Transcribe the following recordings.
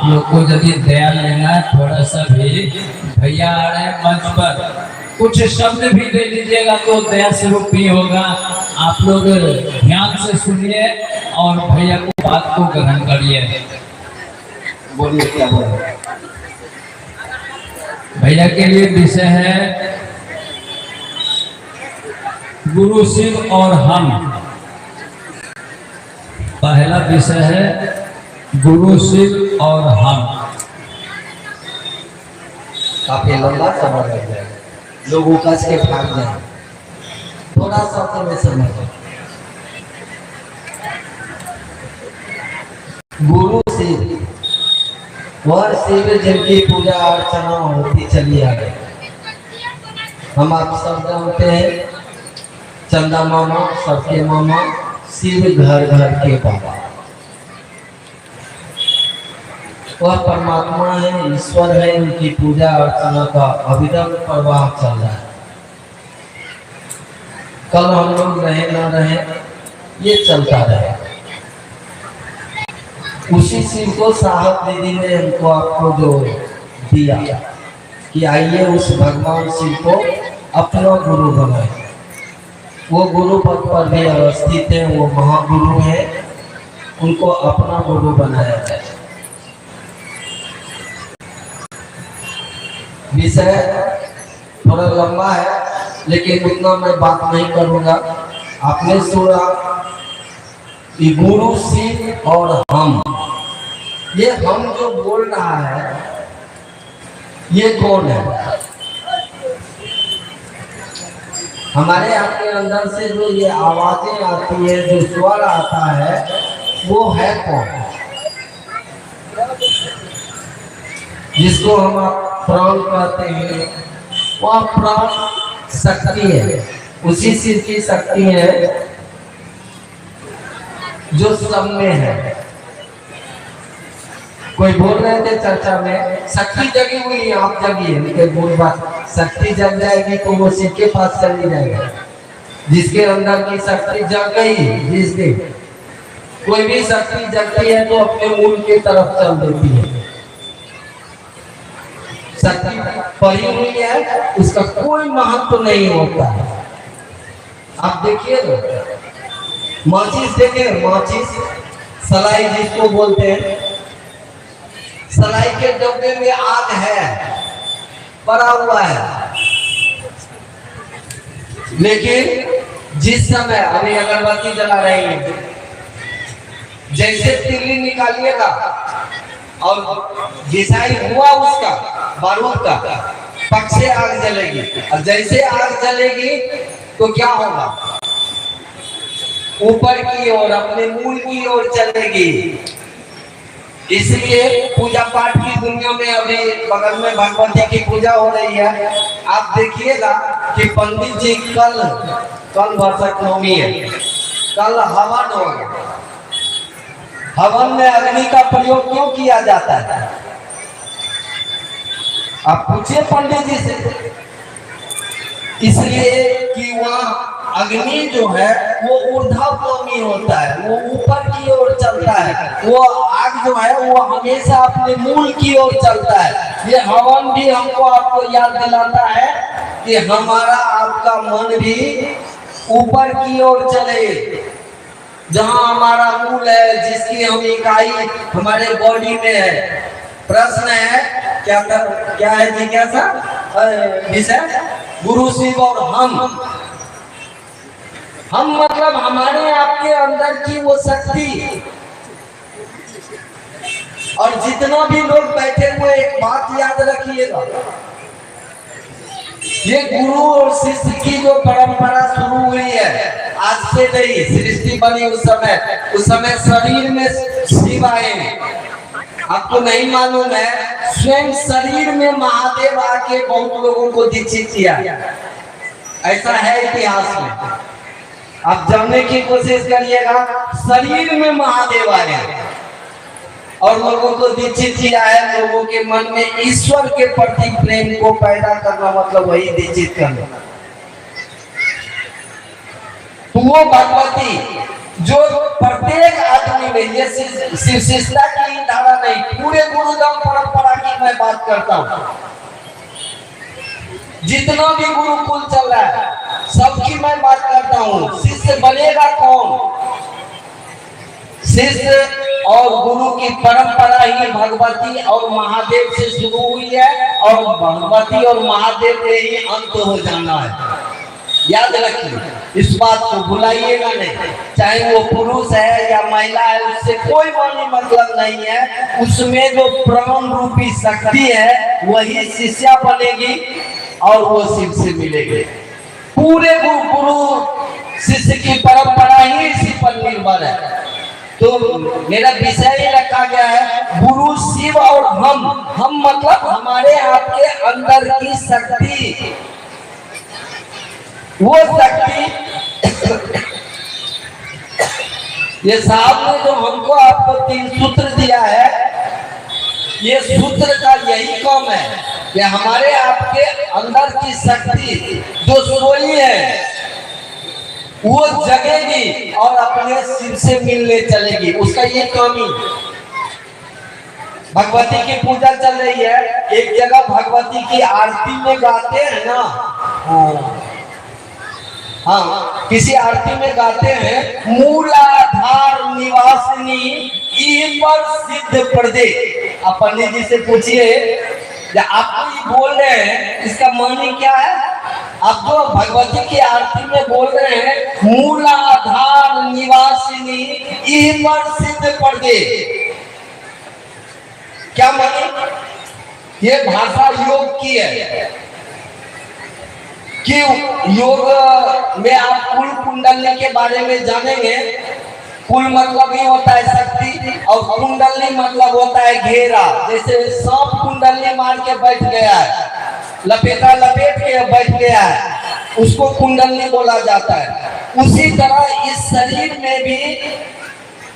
लोग को यदि दया लेना है थोड़ा सा भी, भैया आ रहे हैं मंच पर, कुछ शब्द भी दे दीजिएगा तो दया स्वरूप भी होगा। आप लोग ध्यान से सुनिए और भैया को बात को ग्रहण करिए। बोलिए क्या बोल रहे हैं? भैया के लिए विषय है गुरु शिव और हम। पहला विषय है गुरु शिव और हम। काफी लंबा समय लग जाएगा, लोग उकस के भाग जाए, थोड़ा सा में समझ। गुरु शिव वह शिव जिनकी पूजा अर्चना होती चली आ गई। हम आप सब जानते हैं, चंदा मामा सबके मामा, शिव घर घर के बाबा। वह परमात्मा है, ईश्वर है, उनकी पूजा अर्चना का अविरल प्रवाह चल रहा है। कल हम लोग रहे ना रहे, ये चलता रहे। उसी शिव को साहब दीदी ने हमको आपको जो दिया कि आइए उस भगवान शिव को अपना गुरु बनाए। वो गुरु पद पर भी अवस्थित है, वो महागुरु है, उनको अपना गुरु बनाया जाए। विषय थोड़ा लंबा है लेकिन उतना मैं बात नहीं करूंगा। आपने सुना कि गुरु शिव और हम, ये हम जो बोल रहा है ये कौन है? हमारे आपके अंदर से जो ये आवाजें आती है, जो स्वर आता है, वो है कौन? जिसको हम आप प्राण कहते हैं, वह प्राण शक्ति है, उसी शिव की शक्ति है जो सब में है। कोई बोल रहे थे चर्चा में, शक्ति जगी हुई है, आप जगिए, लेकिन बोल बात, शक्ति जग जाएगी तो वो शिव के पास चली जाएगा। जिसके अंदर की शक्ति जग गई, जिसके कोई भी शक्ति जगती है तो अपने मूल की तरफ चल देती है। शक्ति पड़ी हुई है, उसका कोई महत्व नहीं होता है। आप देखिए ना, माचिस देखे, माचिस सलाई जिसको बोलते हैं, सलाई के डब्बे में आग है, पड़ा हुआ है, लेकिन जिस समय अभी अगरबत्ती जला रही है, जैसे तिल्ली निकालिएगा और घिसाई हुआ उसका बारूद का, पक से आग जलेगी, और जैसे आग जलेगी तो क्या होगा? ऊपर की ओर, अपने मूल की ओर चलेगी। इसलिए पूजा पाठ की दुनिया में अभी बगल में भगवती की पूजा हो रही है। आप देखिएगा कि पंडित जी कल वर्षक नवमी है, कल हवन होगा। हवन में अग्नि का प्रयोग क्यों किया जाता है? आप पूछिए पंडित जी से। इसलिए कि वहाँ अग्नि जो है वो ऊर्ध्वगामी होता है, वो ऊपर की ओर चलता है। वो आग जो है वो हमेशा अपने मूल की ओर चलता है। ये हवन भी हमको आपको याद दिलाता है कि हमारा आपका मन भी ऊपर की ओर चले, जहाँ हमारा मूल है, जिसकी हम इकाई हमारे बॉडी में है। प्रश्न है क्या है जिज्ञासा विषय? गुरु शिव और हम मतलब हमारे आपके अंदर की वो शक्ति। और जितना भी लोग बैठे हुए, एक बात याद रखिएगा, ये गुरु और शिष्य की जो परंपरा शुरू हुई है, आज से नहीं, सृष्टि बनी उस समय शरीर में शिव आए। आपको नहीं मालूम है, स्वयं शरीर में महादेव आके बहुत लोगों को दीक्षित किया, ऐसा है इतिहास में। आप जानने की कोशिश करिएगा, शरीर में महादेव आए और लोगों को दीक्षित किया है। लोगों के मन में ईश्वर के प्रति प्रेम को पैदा करना, मतलब वही दीक्षित करना। तो वो भगवती जो प्रत्येक आदमी में, ये शिव शिष्टा की धारा नहीं, पूरे गुरुधाम परंपरा की मैं बात करता हूँ। जितना भी गुरुकुल चल रहा है सबकी मैं बात करता हूँ। शिष्य बनेगा कौन? शिष्य और गुरु की परंपरा ही भगवती और महादेव से शुरू हुई है और भगवती और महादेव में ही अंत हो जाना है। याद रखिए, इस बात को भुलाइएगा नहीं। चाहे वो पुरुष है या महिला है, उससे कोई मानी मतलब नहीं है। उसमें जो प्राण रूपी शक्ति है वही शिष्या बनेगी और वो शिव से मिलेगी। पूरे गुरु शिष्य की परंपरा ही इसी पर निर्भर है। तो मेरा विषय ही रखा गया है गुरु शिव और हम मतलब हमारे आपके अंदर की शक्ति। वो शक्ति ये साहब ने जो हमको आपको 3 सूत्र दिया है, ये सूत्र का यही काम है कि हमारे आपके अंदर की शक्ति जो सोई है वो जगेगी और अपने शिव से मिलने चलेगी। उसका ये काम ही। भगवती की पूजा चल रही है, एक जगह भगवती की आरती में गाते हैं ना, हाँ किसी आरती में गाते हैं मूलाधार निवासिनी ईश्वर सिद्ध प्रदे। आप पंडित जी से पूछिए, आप बोल रहे हैं इसका मानी क्या है? आप जो भगवती की आरती में बोल रहे हैं मूलाधार निवासिनी ईश्वर सिद्ध प्रदे, क्या मानी? ये भाषा योग की है कि योग में आप कुल कुंडली के बारे में जानेंगे। कुल मतलब ही होता है शक्ति और कुंडली मतलब होता है घेरा। जैसे सांप कुंडली मार के बैठ गया है, लपेटा लपेट के बैठ गया है, उसको कुंडली बोला जाता है। उसी तरह इस शरीर में भी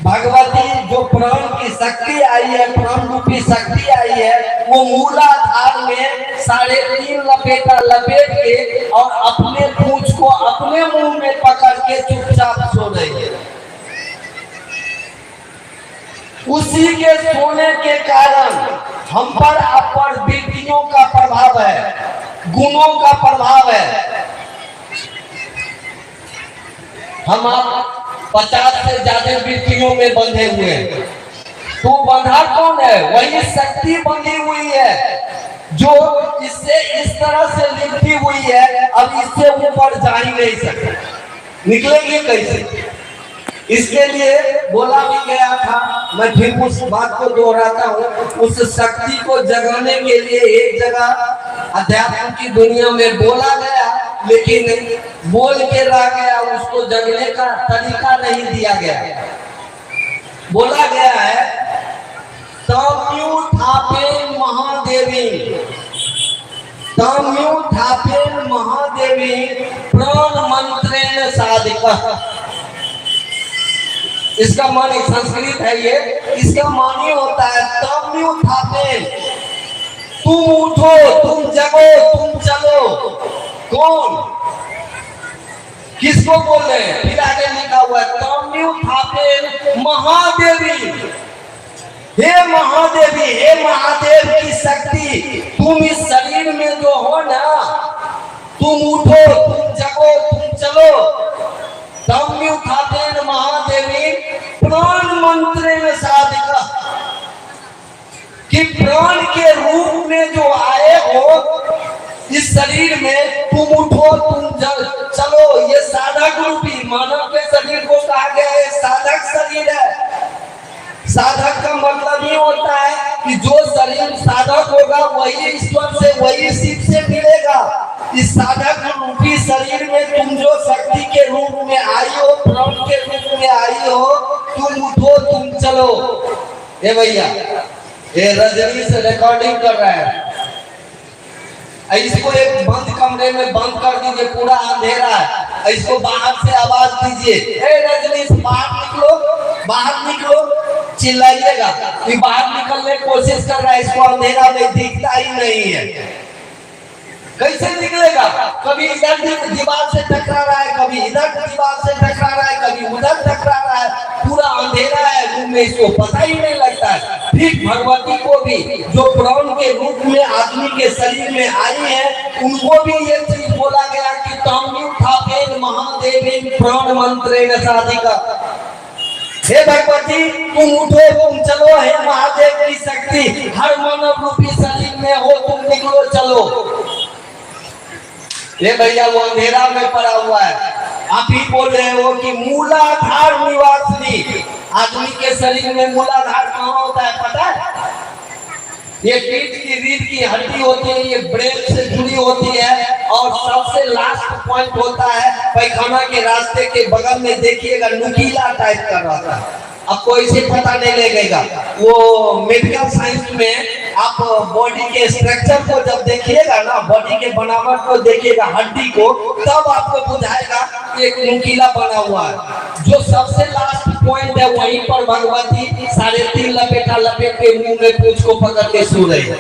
भगवती जो प्राण की शक्ति आई है, प्राण रूपी शक्ति आई है, वो मूलाधार में 3.5 लपेटा लपेट के और अपने पूंछ को अपने मुंह में पकड़ के चुपचाप सो रही है। उसी के सोने के कारण हम पर अपर वृत्तियों का प्रभाव है, गुणों का प्रभाव है। हम आप 50 से ज्यादा वृत्तियों में बंधे हुए हैं। तो बंधा कौन है? वही शक्ति बंधी हुई है जो इससे इस तरह से लिपटी हुई है, अब इससे ऊपर जा ही नहीं सकते। निकलेंगे कैसे? इसके लिए बोला भी गया था, मैं फिर उस बात को दोहराता हूँ, उस शक्ति को जगाने के लिए एक जगह अध्यात्म की दुनिया में बोला गया, लेकिन बोल के रह गया, उसको जगने का तरीका नहीं दिया गया। बोला गया है ताम्यू थापे महादेवी, ताम्यू थापे महादेवी प्राण मंत्रेण साधिका। इसका मानी संस्कृत है ये, इसका मानी होता है ताम्यू थापे, तुम उठो, तुम जगो, तुम चलो। कौन? किसको बोल रहे हैं? फिर आगे लिखा हुआ है ताम्यू थापे महादेवी। हे महादेवी, हे महादेव की शक्ति, तुम इस शरीर में जो हो ना, तुम उठो, तुम जगो, तुम चलो। ताम्यू थापे महादेवी प्राण मंत्र में साधिका, कि प्राण के रूप में जो आए हो इस शरीर में, तुम उठो, तुम चलो। ये साधक रूपी मानव के शरीर को कहा गया है साधक शरीर है। साधक का मतलब ये होता है कि जो शरीर साधक होगा वही ईश्वर से, वही शिव से मिलेगा। इस साधक रूपी शरीर में तुम जो शक्ति के रूप में आई हो, प्राण के रूप में आई हो, तुम उठो, तुम चलो। ए भैया, ये रजनी से रिकॉर्डिंग कर रहा है, इसको एक बंद कमरे में बंद कर दीजिए, पूरा अंधेरा है। इसको बाहर से आवाज दीजिए, ए रजनी बाहर निकलो, बाहर निकलो, चिल्लाइएगा। बाहर निकलने की कोशिश कर रहा है, इसको अंधेरा में दिखता ही नहीं है। कैसे निकलेगा? कभी इधर दीवार से टकरा रहा है, कभी इधर दीवार से टकरा रहा है, कभी उधर टकरा रहा है, पूरा अंधेरा है रूम में, इसको पता ही नहीं लगता है। ठीक भगवती को भी जो प्राण के रूप में आदमी के शरीर में आई है, उनको भी ये चीज बोला गया कि ताम्यु थापेन महादेवीन प्राण मंत्रेण साधिका। हे भगवती तुम उठो, तुम चलो, हे महादेव की शक्ति हर मानव रूपी शरीर में हो, तुम निकलो चलो। ये भैया वो अंधेरा में पड़ा हुआ है, आप ही बोल रहे हो कि मूलाधार निवासिनी। आदमी के शरीर में मूलाधार कहाँ होता है पता है? ये पीठ की रीढ़ की हड्डी होती है, ये ब्रेन से जुड़ी होती है, और सबसे लास्ट पॉइंट होता है पैखाना के रास्ते के बगल में, देखिएगा नुकीला टाइप का रहता है, आपको इसे पता नहीं लगेगा। वो मेडिकल साइंस में आप बॉडी के स्ट्रक्चर को जब देखिएगा ना, बॉडी के बनावट को देखिएगा, हड्डी को, तब आपको बुझाएगा एक नुकीला बना हुआ है। जो सबसे लास्ट पॉइंट है वहीं पर भगवती 3.5 लपेटा लपेट के मुंह में पूंछ को पकड़ के सो रही है।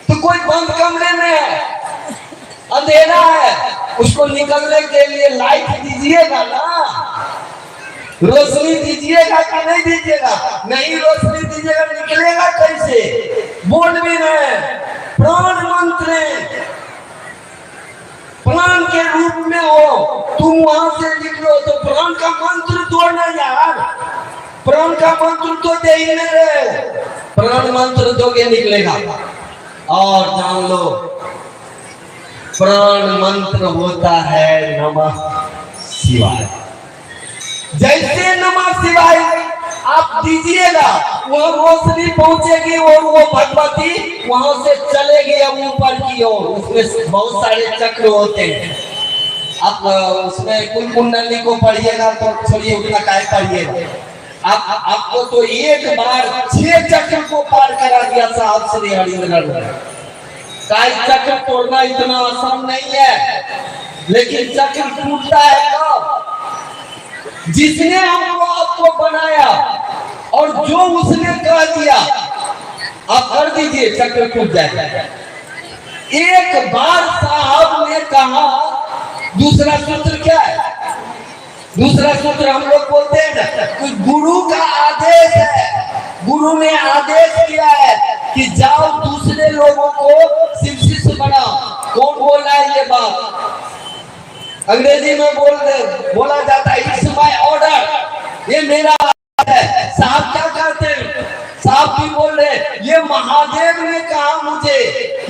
तो कोई बंद कमरे में है, अंधेरा है, उसको निकलने के लिए लाइट दीजिएगा ना, रोशनी दीजिएगा कि नहीं दीजिएगा? नहीं रोशनी दीजिएगा, निकलेगा कैसे? बोल भी नहीं, प्राण मंत्र प्राण के रूप में हो, तुम वहां से निकलो। तो प्राण का मंत्र दो ना यार, प्राण का मंत्र तो दे ही नहीं रहे, प्राण मंत्र दोगे निकलेगा। और जान लो प्राण मंत्र होता है नमः शिवाय। जैसे नमः शिवाय आप दीजिएगा, वो रोशनी पहुंचेगी और वो भगवती वहां से चलेगी अब ऊपर की ओर। उसमें बहुत सारे चक्र होते हैं, आप उसमें कुल कुंडली को पढ़िएगा तो छोड़िए, उतना काय पढ़िएगा। आपको तो एक बार 6 चक्र को पार करा दिया साहब श्री हरिंद्र। काय चक्र तोड़ना इतना आसान नहीं है, लेकिन चक्र टूटता है कब? जिसने हमको आपको बनाया और जो उसने कह दिया आप कर दीजिए, चक्र टूट जाएगा। एक बार साहब ने कहा, दूसरा सूत्र क्या है? दूसरा सूत्र हम लोग बोलते हैं ना, गुरु का आदेश है। गुरु ने आदेश किया है कि जाओ दूसरे लोगों को शिव शिष्य बनाओ। कौन बोल रहा है ये बात? अंग्रेजी में बोला जाता है इट्स माय ऑर्डर, ये मेरा है। साहब क्या कहते हैं? साहब भी बोल रहे ये महादेव ने कहा मुझे,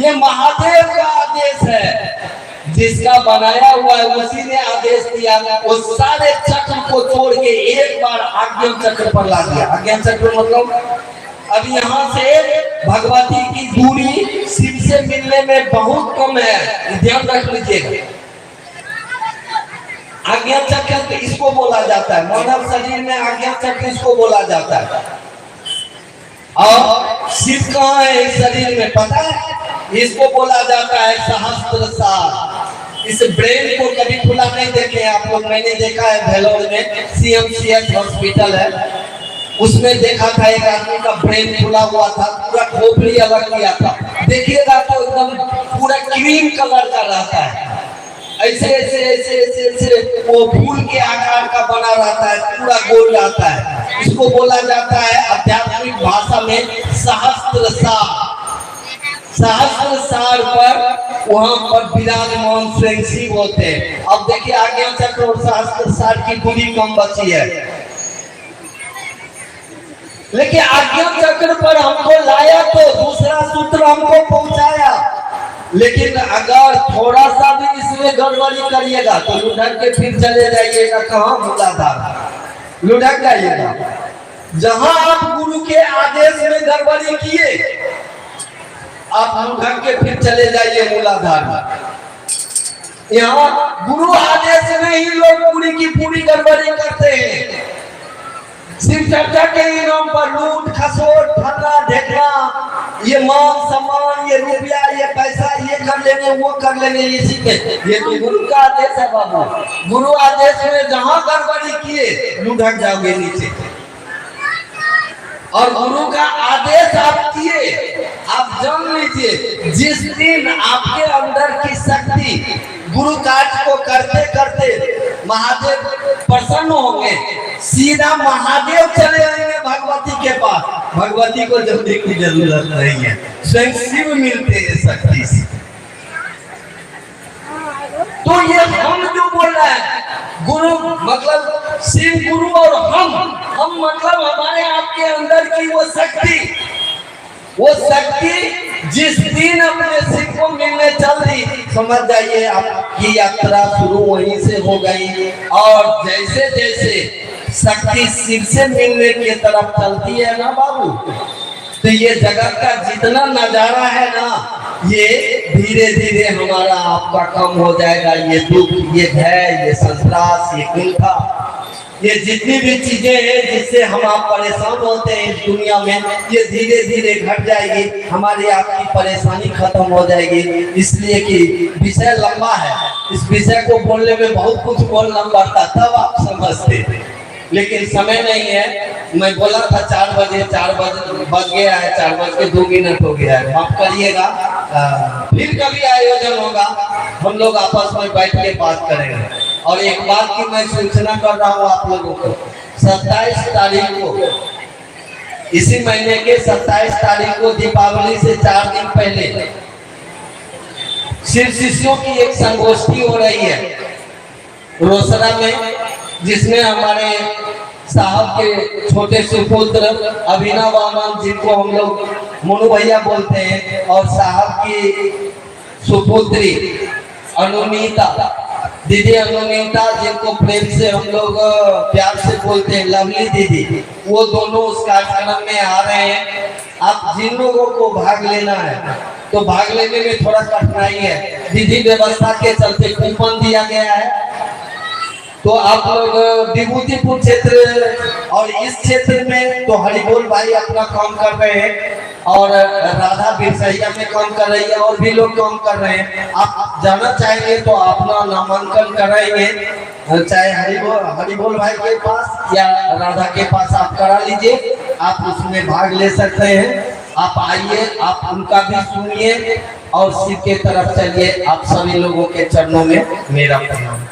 ये महादेव का आदेश है। जिसका बनाया हुआ है उसी ने आदेश दिया। वो सारे चक्र को तोड़ के एक बार आज्ञा चक्र पर ला दिया। आज्ञा चक्र मतलब अब यहाँ से भगवती की दूरी शिव से मिलने में बहुत कम है, ध्यान रख लीजिएगा। आज्ञा चक्र इसको बोला जाता है, मानव शरीर में आज्ञा चक्र इसको बोला जाता है। और शिव कहाँ है इस शरीर में पता है? इसको बोला जाता है सहस्त्रसार। इस ब्रेन को कभी खुला नहीं देखे आप लोग, मैंने देखा है भेलोर में CMCH हॉस्पिटल है, उसमें देखा था एक आदमी का ब्रेन खुला हुआ था, पूरा खोपड़ी अलग किया था। देखिएगा तो एकदम पूरा क्रीम कलर का रहता है, ऐसे ऐसे ऐसे ऐसे ऐसे वो फूल के आकार का बना रहता है, पूरा गोल रहता है। इसको बोला जाता है आध्यात्मिक भाषा में सहस्त्रसार। सहस्त्रसार पर वहां पर विराजमान स्वयं शिव होते हैं। अब देखिए आज्ञा चक्र और सहस्त्रसार की दूरी कम बची है, लेकिन आज्ञा चक्र पर हमको लाया तो दूसरा सूत्र हमको पहुंचाया। लेकिन अगर थोड़ा सा भी इसमें गड़बड़ी करिएगा तो लुढ़क के फिर चले जाइएगा कहाँ? मूलाधार लुढ़क जाइएगा। जहां आप गुरु के आदेश में गड़बड़ी किए, आप लुढ़क के फिर चले जाइए मूलाधार। यहाँ गुरु आदेश में ही लोग पूरी की पूरी गड़बड़ी करते हैं। शिव चर्चा के नाम पर लूट खसोट फरना ढेकना, ये मान सम्मान, ये रुपया, ये पैसा, ये कर लेंगे वो कर लेंगे, इसी पे ये तो गुरु का आदेश है बाबू। गुरु आदेश में जहां गड़बड़ी किए लुढ़क जाओगे नीचे। और गुरु का आदेश आप किए, आप जान लीजिए जिस दिन आपके अंदर की गुरु कार्य को करते करते महादेव प्रसन्न होंगे, सीधा महादेव चले आएंगे भगवती के पास। भगवती को जल्दी की जरूरत नहीं है, स्वयं शिव मिलते हैं शक्ति से। तो ये हम जो बोल रहे हैं, गुरु मतलब शिव गुरु, और हम मतलब हमारे आपके अंदर की वो शक्ति जिस दिन अपने शिव को मिलने चल रही, समझ जाइए आपकी यात्रा शुरू वहीं से हो गई। और जैसे जैसे शक्ति शिव से मिलने की तरफ चलती है ना बाबू, तो ये जगत का जितना नजारा है ना, ये धीरे धीरे हमारा आपका कम हो जाएगा। ये दुख, ये भय, ये संतरास, ये कुंठा, ये जितनी भी चीजें हैं जिससे हम आप परेशान होते हैं इस दुनिया में, ये धीरे धीरे घट जाएगी, हमारी आपकी परेशानी खत्म हो जाएगी। इसलिए कि विषय लंबा है, इस विषय को बोलने में बहुत कुछ बोलना पड़ता, तब आप समझते, लेकिन समय नहीं है। मैं बोला था 4 बजे, 4 बज गया है, 4:02 हो गया है, माफ करिएगा। फिर कभी आयोजन होगा, हम लोग आपस में बैठ के बात करेंगे। और एक बात की मैं सूचना कर रहा हूँ आप लोगों को, 27 तारीख को, इसी महीने के 27 तारीख को, दीपावली से 4 दिन पहले शिव शिष्यों की एक संगोष्ठी हो रही है रोसड़ा में, जिसमें हमारे साहब के छोटे सुपुत्र अभिनव आनंद, जिनको हम लोग मोनू भैया बोलते हैं, और साहब की सुपुत्री अनुनीता, दीदी अनुनीता, जिनको प्रेम से हम लोग प्यार से बोलते हैं लवली दीदी, वो दोनों उस कार्यक्रम में आ रहे हैं। आप जिन लोगों को भाग लेना है तो भाग लेने में थोड़ा कठिनाई है, विधि व्यवस्था के चलते कूपन दिया गया है। तो आप लोग विभूतिपुर क्षेत्र और इस क्षेत्र में तो हरिबोल भाई अपना काम कर रहे हैं, और राधा बिरसैया में काम कर रही है, और भी लोग काम कर रहे हैं। आप जाना चाहेंगे तो अपना नामांकन कराएंगे, चाहे हरिबोल भाई के पास या राधा के पास आप करा लीजिए, आप उसमें भाग ले सकते हैं। आप आइए, आप उनका भी सुनिए और शिव के तरफ चलिए। आप सभी लोगों के चरणों में मेरा प्रणाम।